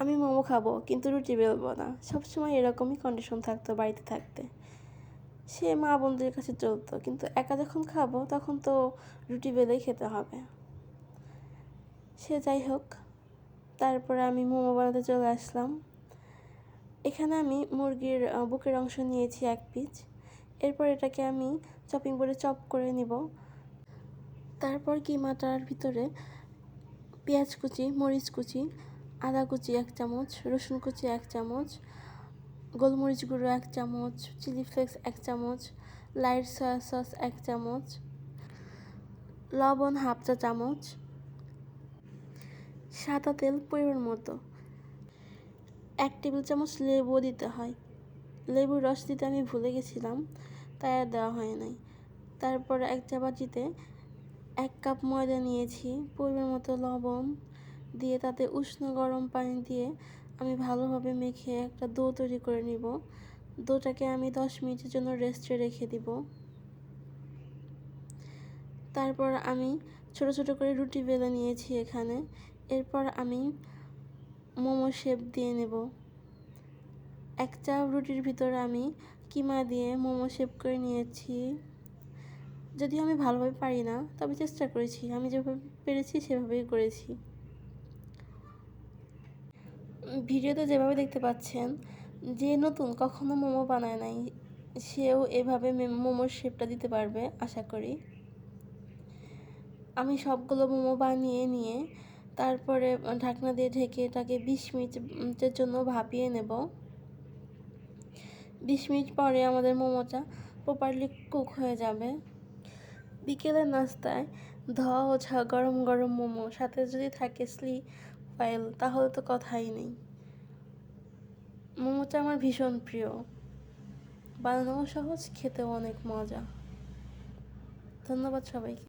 আমি মোমো খাবো কিন্তু রুটি বেলবো না, সবসময় এরকমই কন্ডিশন থাকতো বাড়িতে থাকতে। সে মা বোনদের কাছে চলতো, কিন্তু একা যখন খাবো তখন তো রুটি বেলেই খেতে হবে। সে যাই হোক, তারপরে আমি মোমো বানাতে চলে আসলাম। এখানে আমি মুরগির বুকের অংশ নিয়েছি 1 পিস। এরপর এটাকে আমি চপিং বোর্ডে চপ করে নিব। তারপর কিমাটার ভিতরে পেঁয়াজ কুচি, মরিচ কুচি, আদা কুচি 1 চামচ, রসুন কুচি 1 চামচ, গোলমরিচ গুঁড়ো 1 চামচ, চিলি ফ্লেক্স 1 চামচ, লাইট সয়া সস 1 চামচ, লবণ 1/2 চা চামচ, সাদা তেল পরিমাণ মতো, 1 টেবিল চামচ লেবুও দিতে হয়। লেবুর রস দিতে আমি ভুলে গেছিলাম, তাই আর দেওয়া হয় নাই। তারপর এক চা বাটিতে 1 কাপ ময়দা নিয়েছি, পরিমাণ মতো লবণ দিয়ে তাতে উষ্ণ গরম পানি দিয়ে আমি ভালোভাবে মেখে একটা ডো তৈরি করে নিব। ডোটাকে আমি 10 মিনিটের জন্য রেস্টে রেখে দিব। তারপর আমি ছোট ছোট করে রুটি বেলে নিয়েছি এখানে। এরপর আমি মোমো শেপ দিয়ে নেব। 1 চাপ রুটির ভিতরে আমি কিমা দিয়ে মোমো শেপ করে নিয়েছি। যদিও আমি ভালোভাবে পারি না, তবে চেষ্টা করেছি, আমি যেভাবে পেরেছি সেভাবেই করেছি। ভিডিওতে যেভাবে দেখতে পাচ্ছেন, যে নতুন কখনো মোমো বানায় নাই সেও এভাবে মোমোর শেপটা দিতে পারবে আশা করি। আমি সবগুলো মোমো বানিয়ে নিয়ে তারপরে ঢাকনা দিয়ে ঢেকে এটাকে 20 মিনিটের জন্য ভাপিয়ে নেব। 20 মিনিট পরে আমাদের মোমোটা প্রপারলি কুক হয়ে যাবে। বিকেলের নাস্তায় ধোয়া ওঠা গরম গরম মোমো, সাথে যদি থাকে স্লিপাইল, তাহলে তো কথাই নেই। মোমোটা আমার ভীষণ প্রিয়, বানানোও সহজ, খেতেও অনেক মজা। ধন্যবাদ সবাইকে।